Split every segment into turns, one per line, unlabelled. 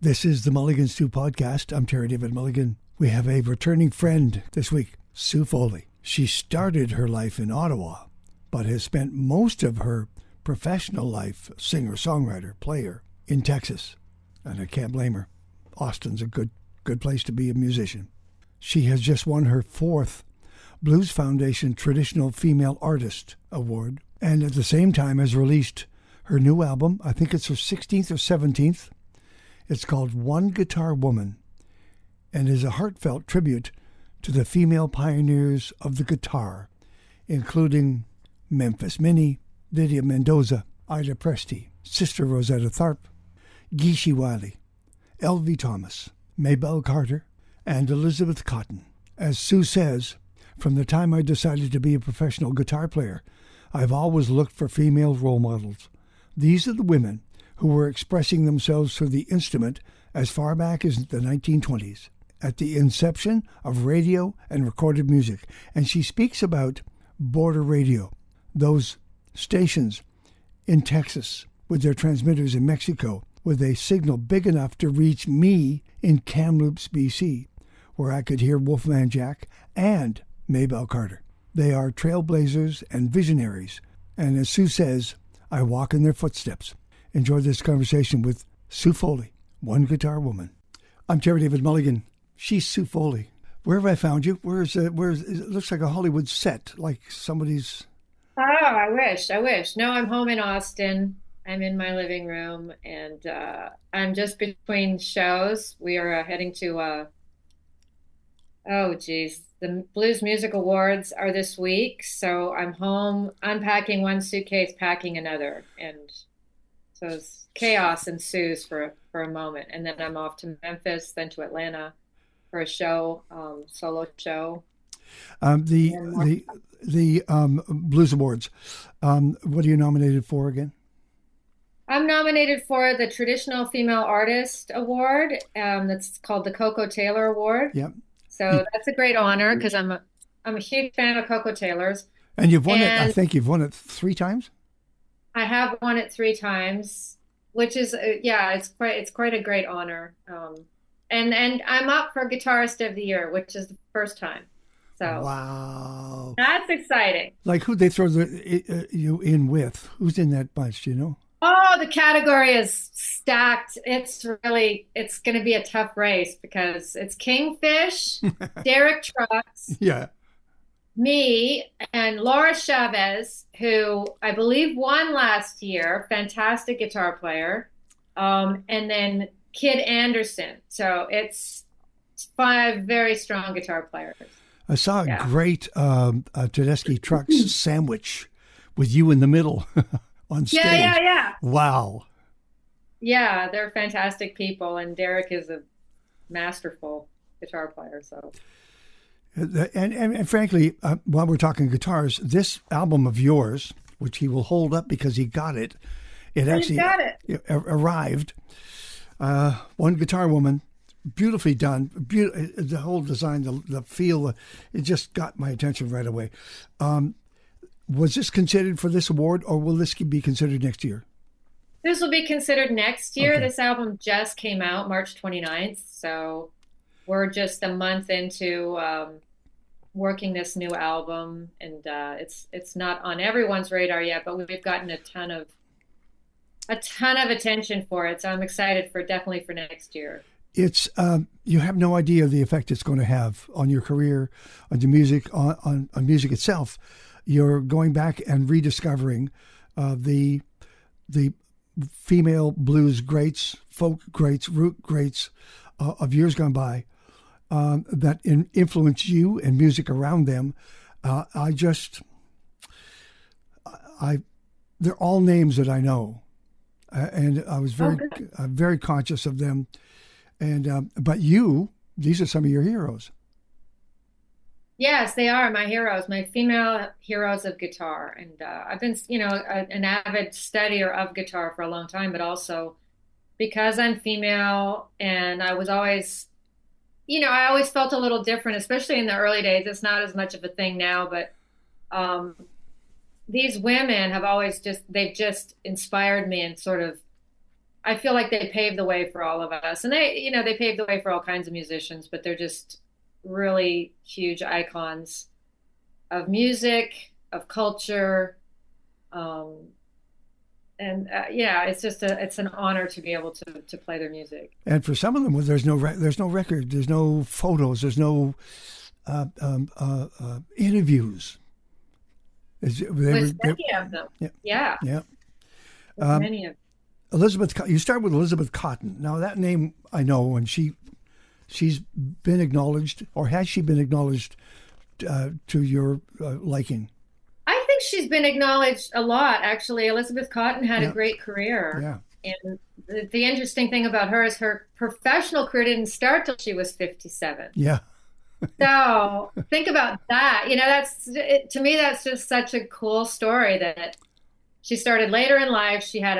This is the Mulligan Stew Podcast. I'm Terry David Mulligan. We have a returning friend this week, Sue Foley. She started her life in Ottawa, but has spent most of her professional life, singer, songwriter, player, in Texas. And I can't blame her. Austin's a good place to be a musician. She has just won her 4th Blues Foundation Traditional Female Artist Award, and at the same time has released her new album. I think it's her 16th or 17th. It's called One Guitar Woman and is a heartfelt tribute to the female pioneers of the guitar, including Memphis Minnie, Lydia Mendoza, Ida Presti, Sister Rosetta Tharpe, Geeshe Wiley, L.V. Thomas, Maybelle Carter, and Elizabeth Cotten. As Sue says, from the time I decided to be a professional guitar player, I've always looked for female role models. These are the women who were expressing themselves through the instrument as far back as the 1920s, at the inception of radio and recorded music. And she speaks about border radio, those stations in Texas with their transmitters in Mexico, with a signal big enough to reach me in Kamloops, BC, where I could hear Wolfman Jack and Maybelle Carter. They are trailblazers and visionaries, and as Sue says, I walk in their footsteps. Enjoy this conversation with Sue Foley, One Guitar Woman. I'm Terry David Mulligan. She's Sue Foley. Where have I found you? Where's it looks like a Hollywood set, like somebody's...
Oh, I wish. No, I'm home in Austin. I'm in my living room, and I'm just between shows. We are heading to, the Blues Music Awards are this week. So I'm home unpacking one suitcase, packing another. And so it's chaos ensues for a moment. And then I'm off to Memphis, then to Atlanta for a show, solo show.
The Blues Awards, what are you nominated for again?
I'm nominated for the Traditional Female Artist Award. That's called the Coco Taylor Award.
Yep.
So that's a great honor because I'm a huge fan of Coco Taylor's.
And you've won it. I think you've won it 3 times.
I have won it 3 times, which is it's quite a great honor. And I'm up for Guitarist of the Year, which is the first time. So
wow,
that's exciting.
Like who they throw you in with? Who's in that bunch? Do you know?
Oh, the category is stacked. It's going to be a tough race because it's Kingfish, Derek Trucks,
yeah,
me, and Laura Chavez, who I believe won last year, fantastic guitar player, and then Kid Anderson. So it's 5 very strong guitar players.
I saw a great Tedeschi Trucks sandwich with you in the middle on stage.
Yeah.
Wow.
Yeah, they're fantastic people, and Derek is a masterful guitar player. So,
and frankly, while we're talking guitars, this album of yours, which he will hold up because he got it, arrived. One Guitar Woman, beautifully done. The whole design, the feel, it just got my attention right away. Was this considered for this award, or will this be considered next year?
This will be considered next year.
Okay.
This album just came out March 29th, so we're just a month into working this new album, and it's not on everyone's radar yet, but we've gotten a ton of attention for it. So I'm excited definitely for next year.
It's you have no idea the effect it's going to have on your career, on your music, on music itself. You're going back and rediscovering the female blues greats, folk greats, root greats of years gone by that influence you and music around them. They're all names that I know, and I was very conscious of them. And but these are some of your heroes.
Yes, they are my heroes, my female heroes of guitar. And I've been, an avid studier of guitar for a long time, but also because I'm female and I was always, I always felt a little different, especially in the early days. It's not as much of a thing now, but these women have always they've just inspired me and sort of, I feel like they paved the way for all of us. And they paved the way for all kinds of musicians, but they're just really huge icons of music, of culture. Um, and yeah, it's an honor to be able to play their music.
And for some of them, there's no record, there's no photos, there's no interviews.
There's many of them. Yeah. Many of them.
You start with Elizabeth Cotten. Now that name I know, and she's been acknowledged, or has she been acknowledged to your liking?
I think she's been acknowledged a lot, actually. Elizabeth Cotten had a great career.
Yeah.
And the interesting thing about her is her professional career didn't start till she was 57.
Yeah.
So think about that. To me, that's just such a cool story that she started later in life. She had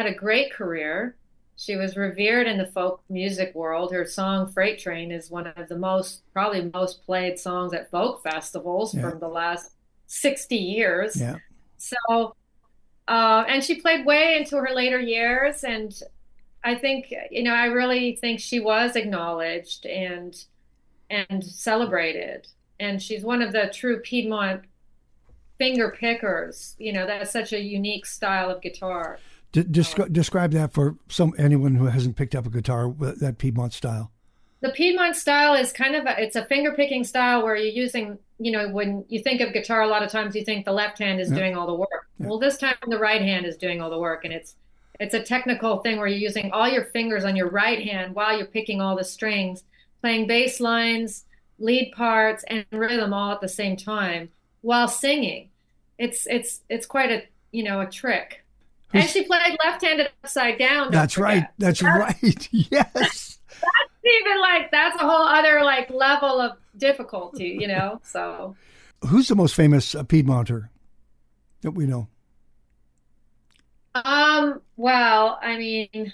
a great career. She was revered in the folk music world. Her song Freight Train is one of the probably most played songs at folk festivals from the last 60 years.
Yeah.
So, and she played way into her later years. And I think, I really think she was acknowledged and celebrated. And she's one of the true Piedmont finger pickers. That's such a unique style of guitar.
Describe that for anyone who hasn't picked up a guitar, that Piedmont style.
The Piedmont style is it's a finger picking style where you're using, when you think of guitar, a lot of times you think the left hand is doing all the work. Yeah. Well, this time the right hand is doing all the work. And it's a technical thing where you're using all your fingers on your right hand while you're picking all the strings, playing bass lines, lead parts, and rhythm all at the same time while singing. It's quite a trick. And she played left-handed upside down.
That's right. That's right. Yes.
That's a whole other level of difficulty, so.
Who's the most famous Piedmonter that we know?
Well, I mean,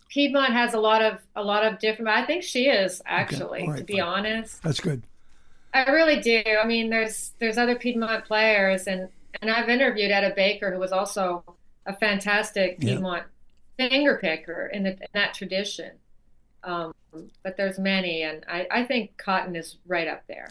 Piedmont has a lot of different, I think she is actually, okay. Right, to be honest.
That's good.
I really do. I mean, there's other Piedmont players and I've interviewed Etta Baker, who was also a fantastic Piedmont finger picker in that tradition. But there's many, and I think Cotten is right up there.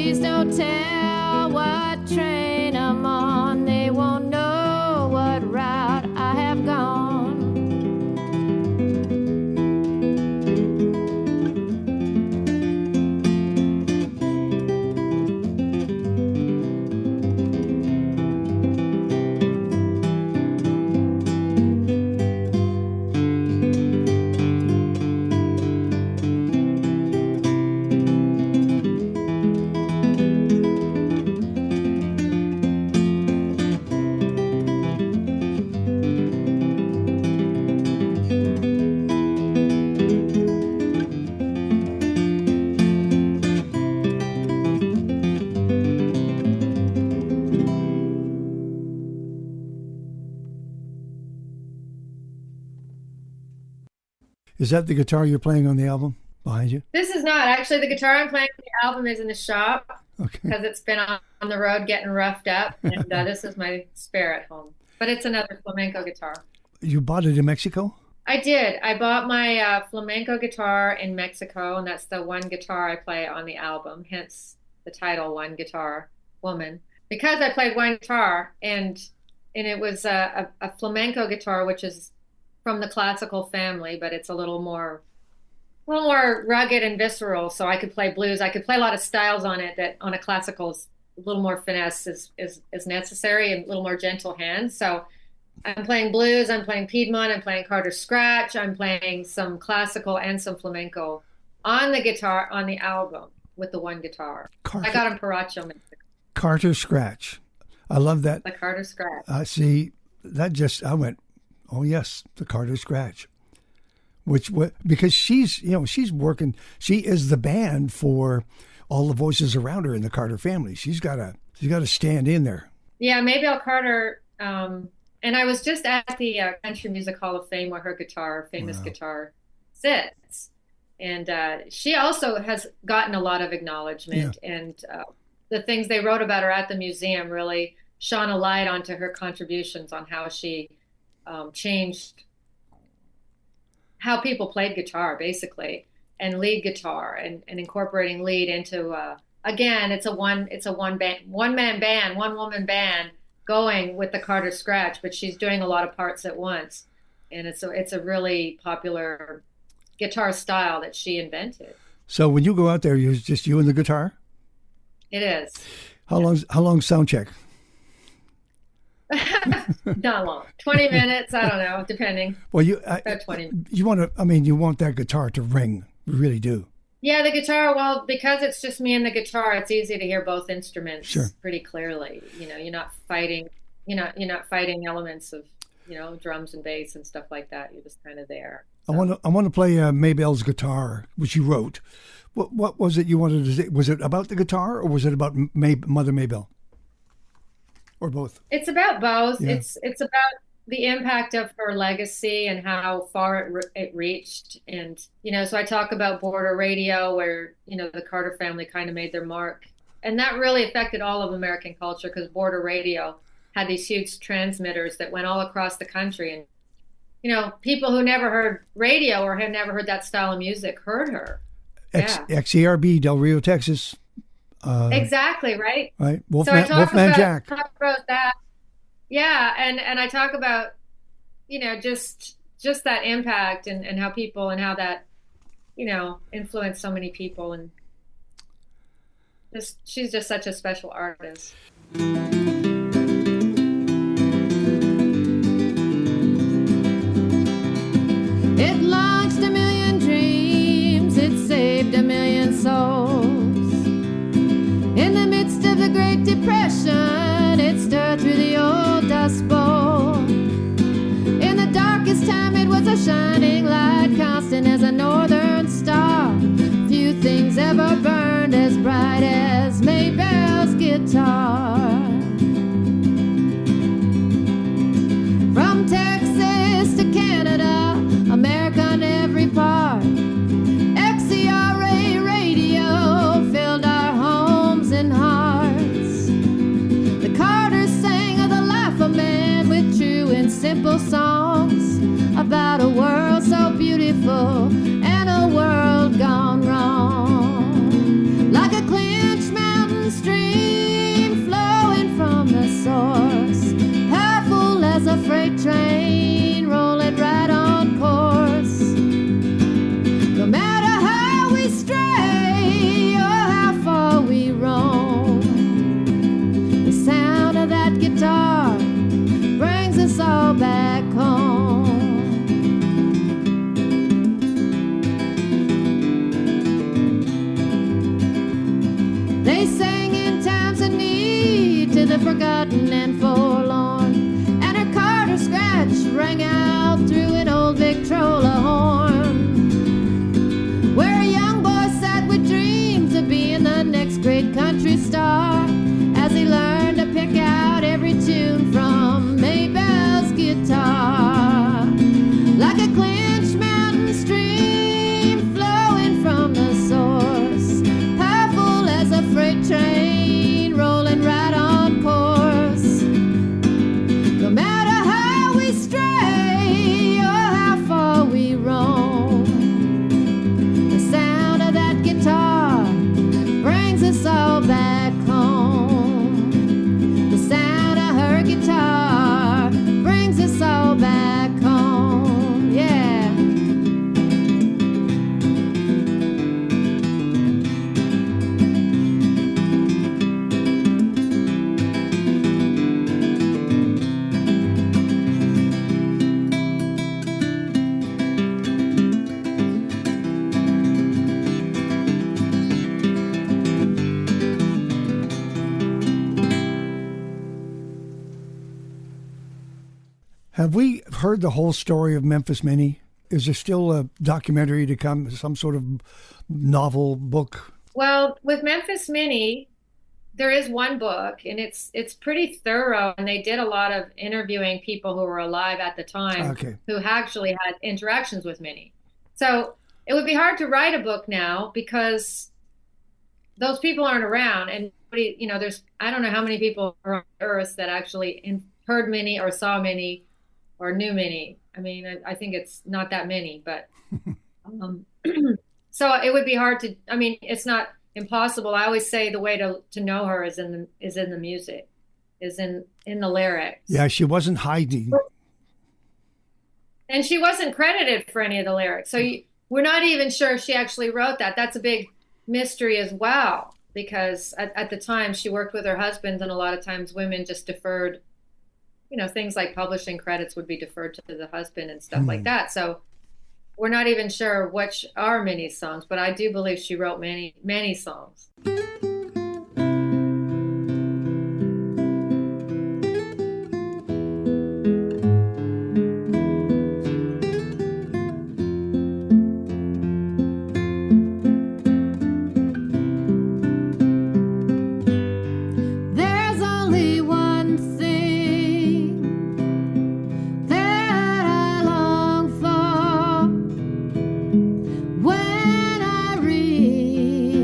Please don't tell what train I'm on. They won't know what route I have gone.
Is that the guitar you're playing on the album behind you?
This is not. Actually, the guitar I'm playing on the album is in the shop
Okay.
because it's been on the road getting roughed up. And this is my spare at home. But it's another flamenco guitar.
You bought it in Mexico?
I did. I bought my flamenco guitar in Mexico, and that's the one guitar I play on the album, hence the title, One Guitar Woman. Because I played one guitar, and it was a flamenco guitar, which is from the classical family, but it's a little more rugged and visceral. So I could play blues. I could play a lot of styles on it that on a classical is a little more finesse is necessary and a little more gentle hands. So I'm playing blues, I'm playing Piedmont, I'm playing Carter Scratch, I'm playing some classical and some flamenco on the guitar on the album with the one guitar. I got him Paracho.
Carter Scratch. I love that.
The Carter Scratch.
See, that just, I went, oh yes, the Carter Scratch. Because she's working, she is the band for all the voices around her in the Carter family. She's got to stand in there. Yeah,
Maybelle Carter, and I was just at the Country Music Hall of Fame where her famous guitar sits. And she also has gotten a lot of acknowledgement. Yeah. And the things they wrote about her at the museum really shone a light onto her contributions on how she changed how people played guitar, basically, and lead guitar and incorporating lead into, again, it's a one man band, one woman band, going with the Carter Scratch, but she's doing a lot of parts at once. And it's a really popular guitar style that she invented.
So when you go out there, it's just you and the guitar?
It is.
How long sound check?
Not long. 20 minutes, I don't know, depending.
Well,
about 20.
You want that guitar to ring. You really do.
Yeah, the guitar, well, because it's just me and the guitar, it's easy to hear both instruments pretty clearly. You're not fighting elements of, drums and bass and stuff like that. You're just kind of there. So.
I want to play Maybelle's guitar, which you wrote. What was it you wanted to say? Was it about the guitar or was it about Mother Maybelle? Or both? It's about both.
Yeah. It's about the impact of her legacy and how far it reached. And, so I talk about border radio where, the Carter family kind of made their mark. And that really affected all of American culture because border radio had these huge transmitters that went all across the country. And, people who never heard radio or had never heard that style of music heard her.
XERB, Del Rio, Texas.
Exactly, right?
Right. Wolfman Jack.
Talk about that. Yeah, and I talk about, just that impact and how people and how that, influenced so many people, and she's just such a special artist.
It launched a million dreams, it saved a million souls. In the midst of the Great Depression, it stirred through the old Dust Bowl. In the darkest time, it was a shining light, constant as a northern star. Few things ever burned as bright as Maybelle's guitar. From Texas to Canada, America in every part, XERA radio filled our homes and hearts. of forgotten and forlorn, and her Carter scratch rang out through an old Victrola horn, where a young boy sat with dreams of being the next great country star, as he learned to pick out every tune from Maybelle's guitar. Like a clenched mountain stream flowing from the source, powerful as a freight train rolling right on course. No matter how we stray or how far we roam, the sound of that guitar brings us all back home. The sound of her guitar brings us all back home. Yeah.
Have we heard the whole story of Memphis Minnie? Is there still a documentary to come, some sort of novel book?
Well, with Memphis Minnie, there is one book, and it's pretty thorough, and they did a lot of interviewing people who were alive at the time
Okay.
who actually had interactions with Minnie. So it would be hard to write a book now because those people aren't around, and nobody, there's I don't know how many people are on Earth that actually heard Minnie or saw Minnie or knew Minnie. I mean, I think it's not that many, but so it would be hard to. I mean, it's not impossible. I always say the way to know her is in the music, is in the lyrics.
Yeah, she wasn't hiding.
And she wasn't credited for any of the lyrics, so we're not even sure if she actually wrote that. That's a big mystery as well, because at the time she worked with her husband, and a lot of times women just deferred. Things like publishing credits would be deferred to the husband and stuff like that. So we're not even sure which are Minnie's songs, but I do believe she wrote many, many songs.
When I reach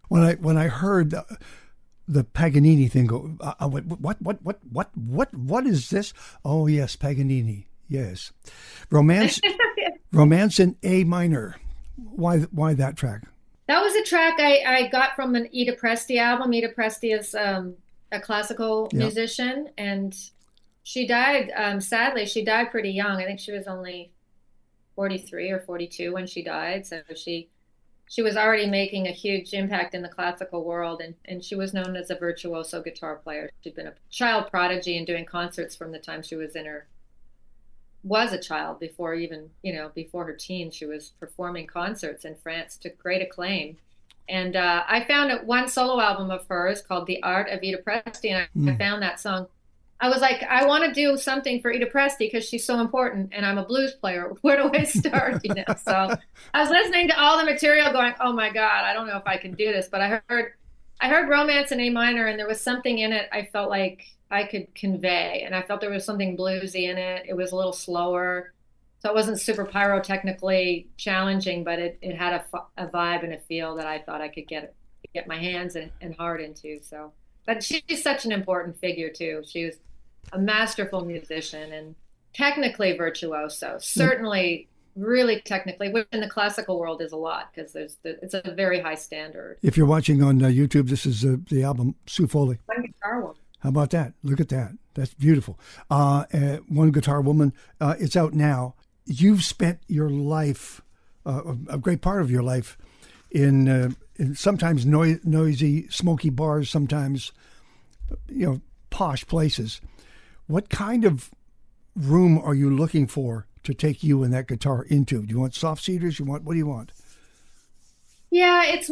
When I heard the Paganini thing go, I went, what is this? Oh yes, Paganini. Yes, romance in A minor. Why that track?
That was a track I got from an Ida Presti album. Ida Presti is a classical musician, and she died, sadly, she died pretty young. I think she was only 43 or 42 when she died. So she was already making a huge impact in the classical world, and she was known as a virtuoso guitar player. She'd been a child prodigy and doing concerts from the time she was a child, before even, before her teens. She was performing concerts in France to great acclaim. And I found one solo album of hers called The Art of Ida Presti, and I found that song. I was like, I want to do something for Ida Presti because she's so important, and I'm a blues player. Where do I start? So I was listening to all the material going, oh my God, I don't know if I can do this. But I heard Romance in A minor, and there was something in it I felt like I could convey, and I felt there was something bluesy in it. It was a little slower, so it wasn't super pyrotechnically challenging, but it had a vibe and a feel that I thought I could get my hands and heart into. So, but she's such an important figure too. She was a masterful musician and technically virtuoso, certainly really technically, which in the classical world is a lot, because it's a very high standard.
If you're watching on YouTube, this is the album Sue Foley.
One Guitar Woman.
How about that? Look at that. That's beautiful. One Guitar Woman. It's out now. You've spent your life, a great part of your life, in sometimes noisy, smoky bars, sometimes, posh places. What kind of room are you looking for to take you and that guitar into? Do you want soft seaters? What do you want?
Yeah, this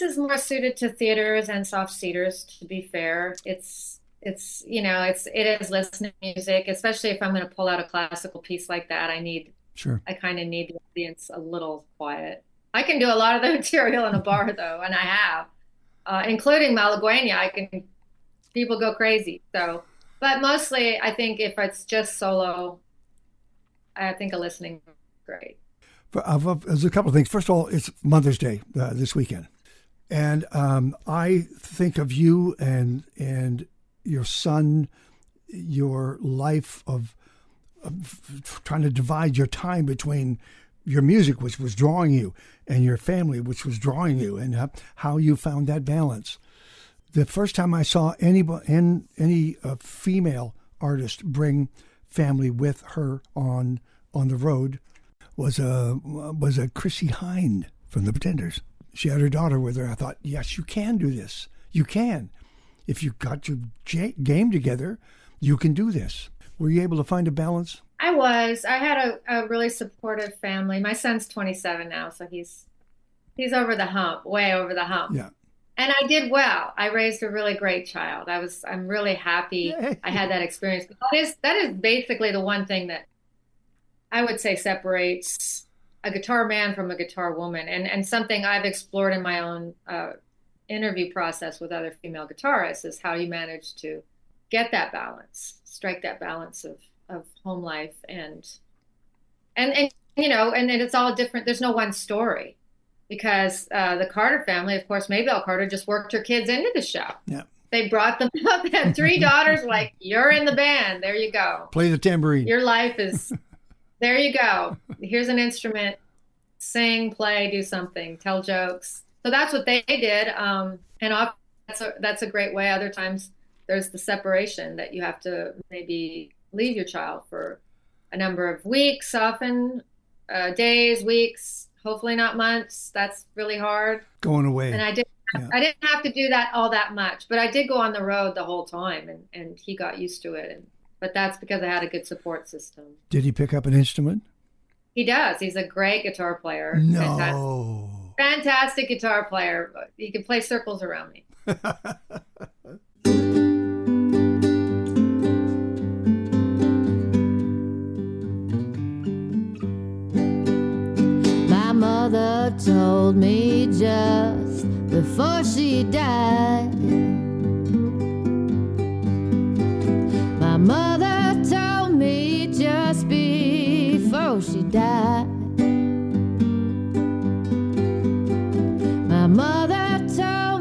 is more suited to theaters and soft seaters, to be fair. It is listening music, especially if I'm going to pull out a classical piece like that. I kind of need the audience a little quiet. I can do a lot of the material in a bar though, and I have, including Malagueña. People go crazy. So, but mostly I think if it's just solo, I think a listening is great.
There's a couple of things. First of all, it's Mother's Day this weekend. And I think of you and your son, your life of trying to divide your time between your music, which was drawing you, and your family, which was drawing you, and how you found that balance. The first time I saw any female artist bring family with her on the road was a Chrissy Hynde from the Pretenders. She had her daughter with her. I thought, yes, you can do this. You can. If you got your game together, you can do this. Were you able to find a balance?
I was. I had a really supportive family. My son's 27 now, so he's over the hump, way over the hump.
Yeah.
And I did well. I raised a really great child. I'm really happy I had that experience. That is basically the one thing that I would say separates a guitar man from a guitar woman, and something I've explored in my own interview process with other female guitarists is how you manage to get that balance, strike that balance of home life and it's all different. There's no one story, because the Carter family, of course, Maybelle Carter just worked her kids into the show.
Yeah.
They brought them up. They had 3 daughters, like, you're in the band. There you go.
Play the tambourine.
Your life is, there you go. Here's an instrument. Sing, play, do something, tell jokes. So that's what they did. And that's a great way. Other times there's the separation that you have to maybe leave your child for a number of weeks, often days, weeks, hopefully not months. That's really hard.
Going away.
And I didn't have to do that all that much, but I did go on the road the whole time, and he got used to it. But that's because I had a good support system. Did
he pick up an instrument?
He does. He's a great guitar player.
No.
Fantastic guitar player. He can play circles around me.
My mother told me just before she died. My mother told me just before she died. My mother told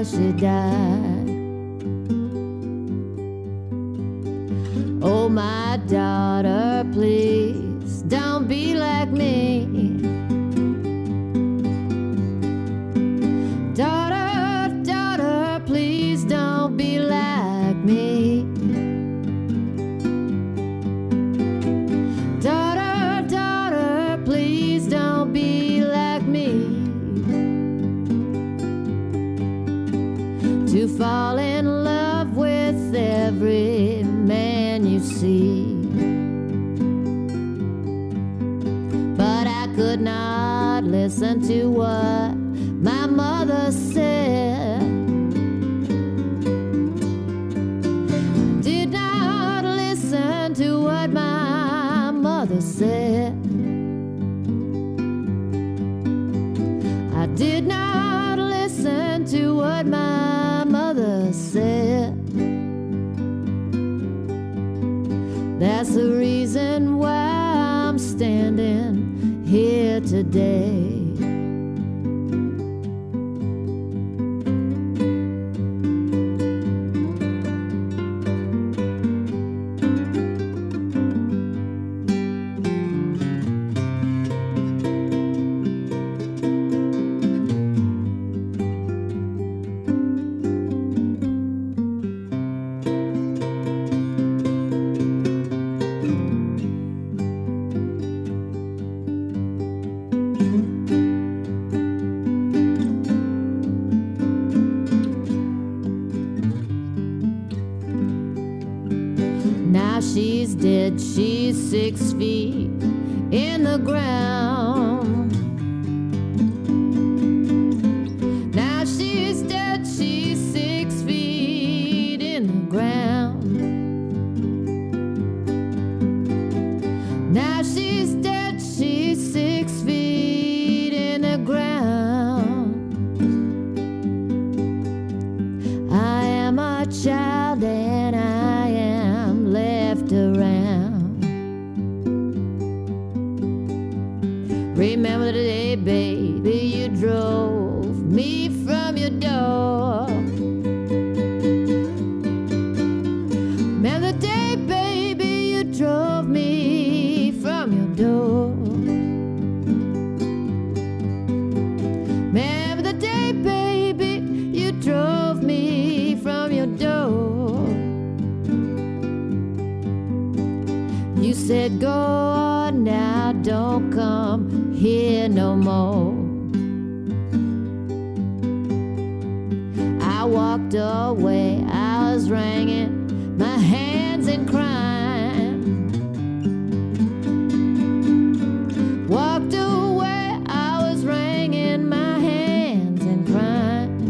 she died. Oh, my daughter, please don't be like me. Daughter, daughter, please don't be like me. Daughter, daughter, please don't be like me. To fall in love with every man you see. But I could not listen to what my mother said. Did not listen to what my mother said. I did not listen to what my mother said. That's the reason why I'm standing here today. Now she's dead, she's 6 feet in the ground. Now she's dead, she's 6 feet in the ground. Now she's dead, she's 6 feet in the ground. I am a child and I am left around. Remember the day, baby, you drove me from your door. Remember the day, baby, you drove me from your door. Remember the day, baby, you drove me from your door. You said, go on now, don't come here no more. I walked away, I was wringing my hands and crying. Walked away, I was wringing my hands and crying.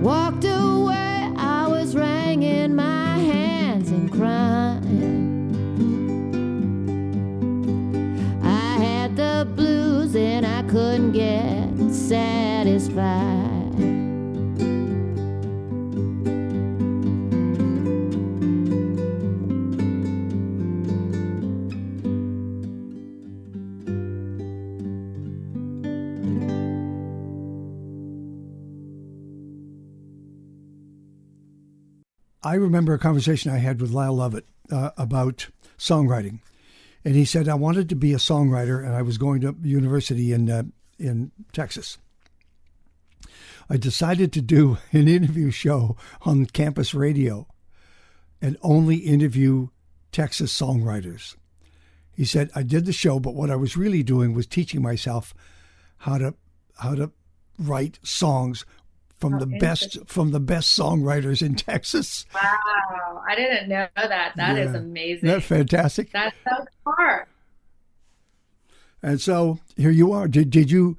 Walked away, I was wringing my hands and crying. I had the blues and I couldn't get satisfied.
I remember a conversation I had with Lyle Lovett about songwriting. And he said, I wanted to be a songwriter, and I was going to university in Texas. I decided to do an interview show on campus radio and only interview Texas songwriters. He said, I did the show, but what I was really doing was teaching myself how to write songs from the best songwriters in Texas.
Wow, I didn't know that. That is amazing.
That's fantastic.
That's so smart.
And so here you are. Did you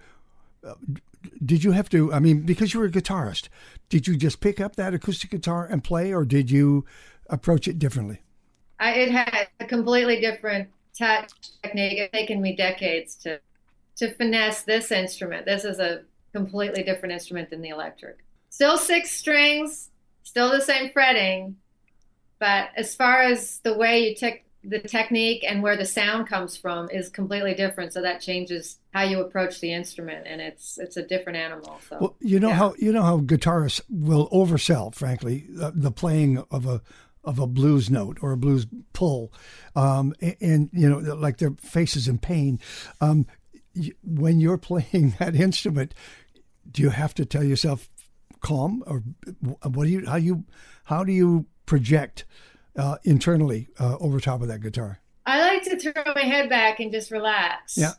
have to? I mean, because you were a guitarist, did you just pick up that acoustic guitar and play, or did you approach it differently?
It had a completely different touch technique. It's taken me decades to finesse this instrument. This is a completely different instrument than the electric. Still 6 strings, still the same fretting, but as far as the way you the technique and where the sound comes from is completely different. So that changes how you approach the instrument, and it's a different animal. So
Well, you know how guitarists will oversell, frankly, the playing of a blues note or a blues pull, and like their faces in pain. When you're playing that instrument, do you have to tell yourself calm, or how do you project internally over top of that guitar?
I like to throw my head back and just relax.
Yeah.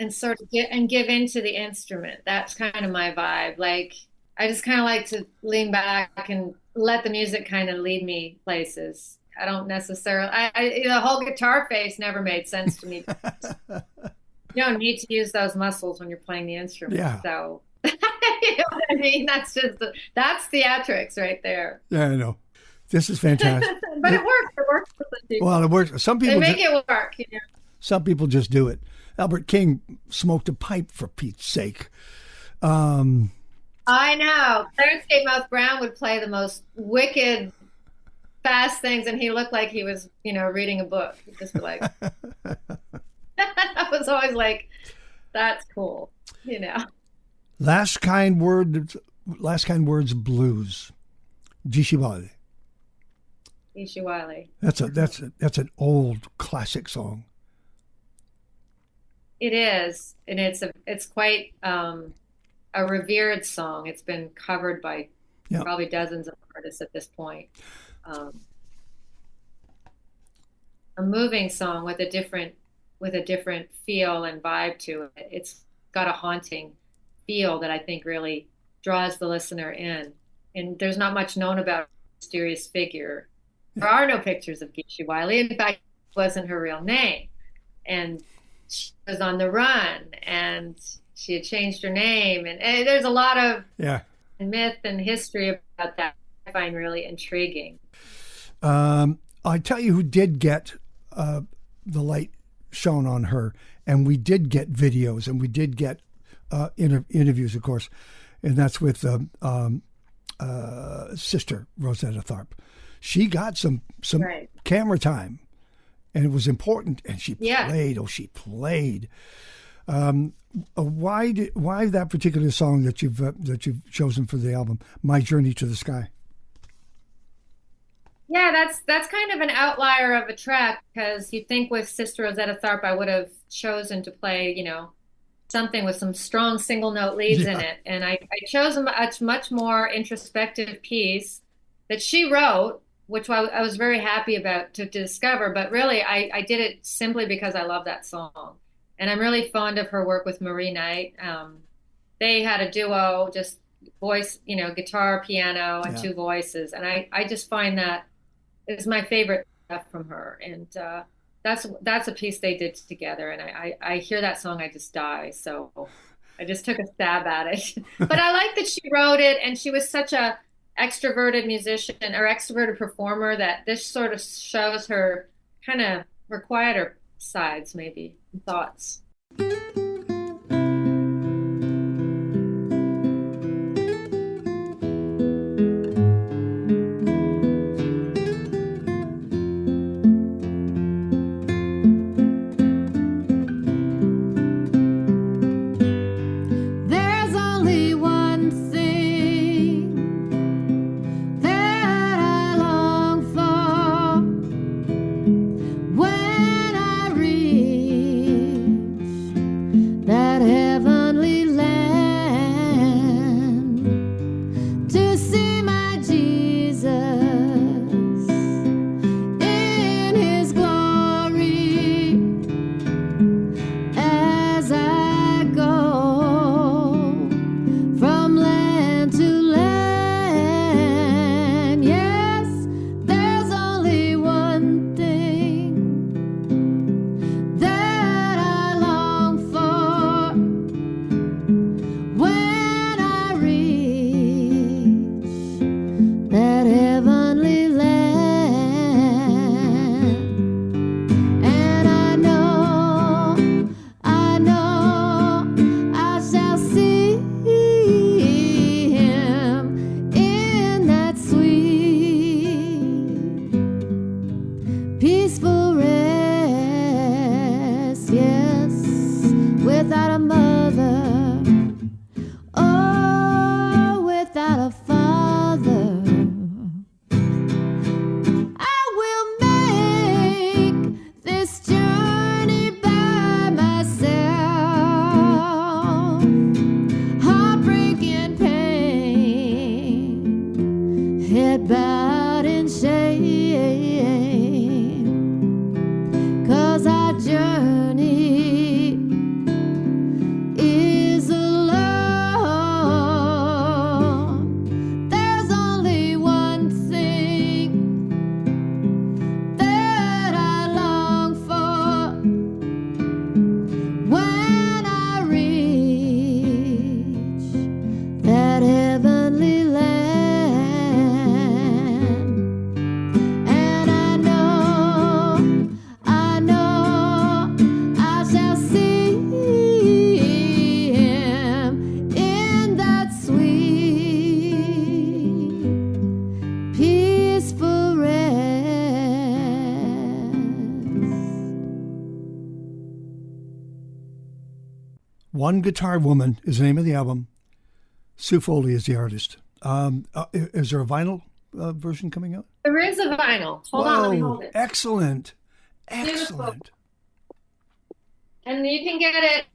And sort of give into the instrument. That's kind of my vibe. Like, I just kind of like to lean back and let the music kind of lead me places. I don't necessarily, the whole guitar face never made sense to me. You don't need to use those muscles when you're playing the instrument.
Yeah.
So, you know what I mean? That's theatrics right there.
Yeah, I know. This is fantastic.
But it works. It works for some people.
Well, it works. Some people
They make it work, you know.
Some people just do it. Albert King smoked a pipe, for Pete's sake.
I know. Clarence J. Mouth Brown would play the most wicked, fast things, and he looked like he was, reading a book. He'd just be like, I was always like, that's cool,
Last Kind Words Blues. Geeshe Wiley.
Geeshe Wiley.
That's an old classic song.
It is, and it's quite a revered song. It's been covered by probably dozens of artists at this point. A moving song with a different feel and vibe to it. It's got a haunting feel that I think really draws the listener in. And there's not much known about this mysterious figure. There are no pictures of Geeshe Wiley. In fact, it wasn't her real name. And she was on the run, and she had changed her name. And there's a lot of myth and history about that I find really intriguing.
I tell you who did get the light shone on her, and we did get videos, and we did get interviews, of course, and that's with Sister Rosetta Tharpe. She got some camera time, and it was important, and she played. Oh, she played. Why that particular song that you've chosen for the album, "My Journey to the Sky"?
Yeah, that's kind of an outlier of a track, because you think with Sister Rosetta Tharpe I would have chosen to play, something with some strong single note leads in it, and I chose a much more introspective piece that she wrote, which I was very happy about to discover. But really, I did it simply because I love that song. And I'm really fond of her work with Marie Knight. They had a duo, just voice, guitar, piano, and two voices. And I just find that is my favorite stuff from her. And that's a piece they did together. And I hear that song, I just die. So I just took a stab at it. But I like that she wrote it, and she was such a extroverted musician or extroverted performer that this sort of shows her kind of her quieter sides, maybe, and thoughts.
head bowed in shame, 'cause our journey is alone. There's only one thing that I long for when I reach that heavenly land. And I know I shall see him in that sweet, peaceful rest.
One Guitar Woman is the name of the album. Sue Foley is the artist. Is there a vinyl version coming out?
There is a vinyl. Hold on, let me hold it.
Excellent.
Beautiful.
Excellent.
And you can get it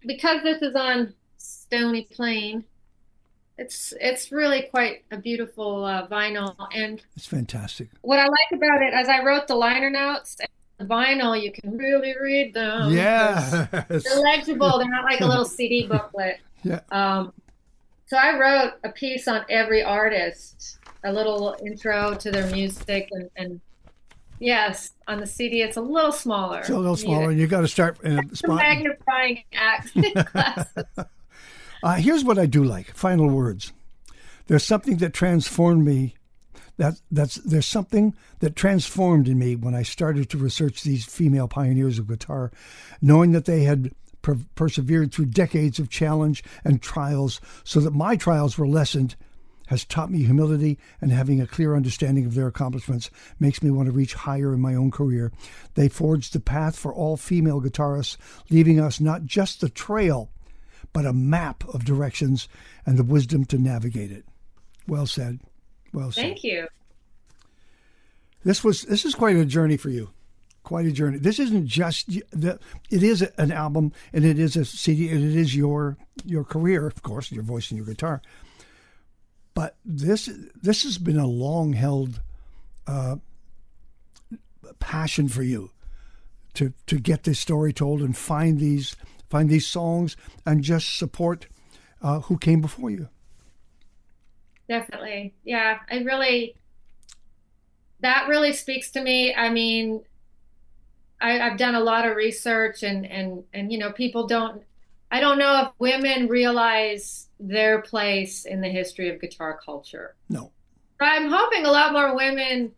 because this is on Stony Plain. It's really quite a beautiful vinyl. And
It's fantastic.
what I like about it, as I wrote the liner notes, the vinyl, you can really read them.
Yes.
They're legible. They're not like a little CD booklet.
Yeah.
So I wrote a piece on every artist, a little intro to their music, and yes, on the CD it's a little smaller.
It's a little smaller, and you got to start in a
Some
spot.
magnifying glasses.
Here's what I do like. Final words. There's something that transformed me. There's something that transformed in me when I started to research these female pioneers of guitar, knowing that they had persevered through decades of challenge and trials, so that my trials were lessened, has taught me humility, and having a clear understanding of their accomplishments makes me want to reach higher in my own career. They forged the path for all female guitarists, leaving us not just the trail, but a map of directions and the wisdom to navigate it. Well said. Well said.
Thank you.
This is quite a journey for you. Quite a journey. This isn't just it is an album, and it is a CD, and it is your career, of course, your voice and your guitar. But this has been a long held passion for you to get this story told and find these songs and just support who came before you.
Definitely. Yeah, that really speaks to me. I mean, I've done a lot of research and people I don't know if women realize their place in the history of guitar culture.
No.
I'm hoping a lot more women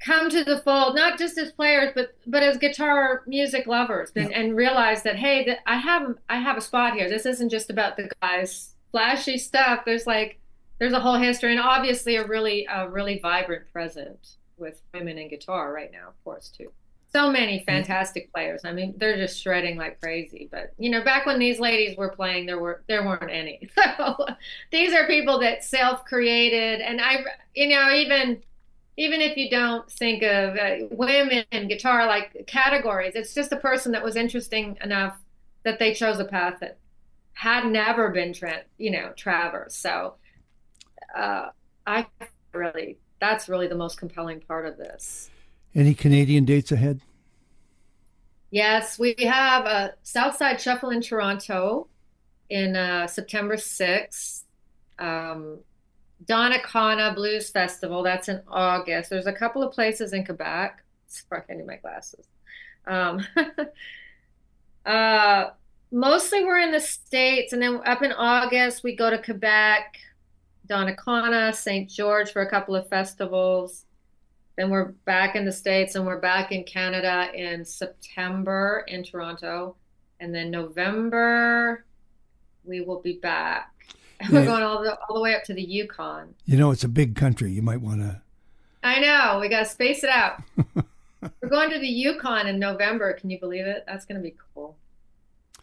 come to the fold, not just as players, but as guitar music lovers, and realize that, hey, that I have a spot here. This isn't just about the guys' flashy stuff. There's a whole history, and obviously a really vibrant present with women in guitar right now, of course, too. So many fantastic players. I mean, they're just shredding like crazy. But back when these ladies were playing, there weren't any. So these are people that self-created, and even if you don't think of women in guitar like categories, it's just a person that was interesting enough that they chose a path that had never been traversed. So that's really the most compelling part of this.
Any Canadian dates ahead?
Yes, we have a Southside Shuffle in Toronto in September 6th. Donnacona Blues Festival, that's in August. There's a couple of places in Quebec. I can't do my glasses. Mostly we're in the States, and then up in August we go to Quebec, Donnacona, St. George for a couple of festivals. Then we're back in the States, and we're back in Canada in September in Toronto. And then November, we will be back. And we're going all the way up to the Yukon.
It's a big country. You might want to...
I know. We got to space it out. We're going to the Yukon in November. Can you believe it? That's going to be cool.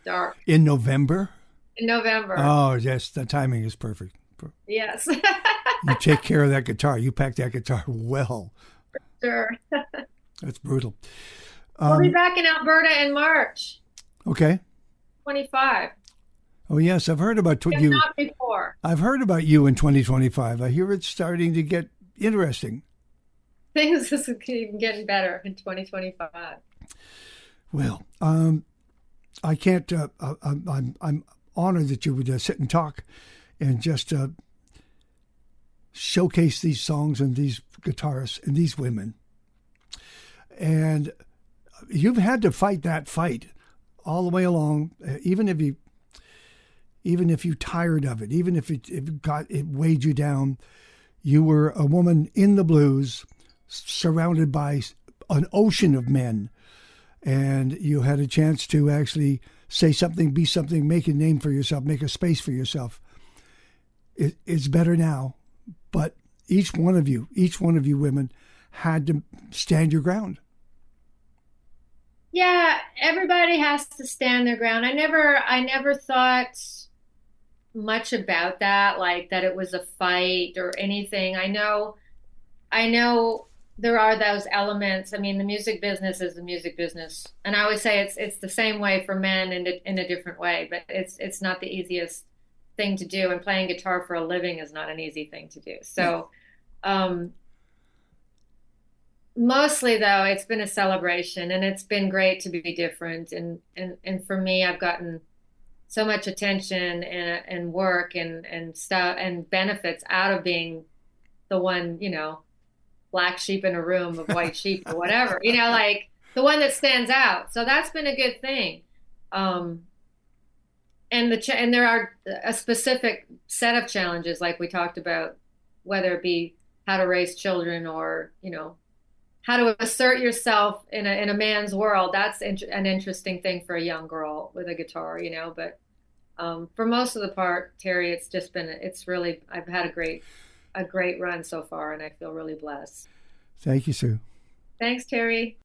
Dark.
In November?
In November.
Oh, yes. The timing is perfect.
Yes.
You take care of that guitar. You pack that guitar well.
Sure.
That's brutal.
We'll be back in Alberta in March.
Okay.
25.
Oh yes, I've heard about
if
you.
not before.
I've heard about you in 2025. I hear it's starting to get interesting.
Things is even getting better in 2025.
Well, I can't. I'm honored that you would sit and talk, and just showcase these songs and these guitarists and these women. And you've had to fight that fight all the way along, even if you tired of it, even if it weighed you down. You were a woman in the blues, surrounded by an ocean of men, and you had a chance to actually say something, be something, make a name for yourself, make a space for yourself. It's better now, but each one of you women had to stand your ground.
Yeah, everybody has to stand their ground. I never thought much about that, like that it was a fight or anything. I know there are those elements. I mean, the music business is the music business, and I always say it's the same way for men in a different way. But it's not the easiest thing to do, and playing guitar for a living is not an easy thing to do. So, mostly though, it's been a celebration, and it's been great to be different. And for me, I've gotten so much attention and work and stuff and benefits out of being the one, black sheep in a room of white sheep or whatever, like the one that stands out. So that's been a good thing. And there are a specific set of challenges, like we talked about, whether it be how to raise children or, how to assert yourself in a man's world. That's an interesting thing for a young girl with a guitar, but for most of the part, Terry, I've had a great run so far, and I feel really blessed.
Thank you, Sue.
Thanks, Terry.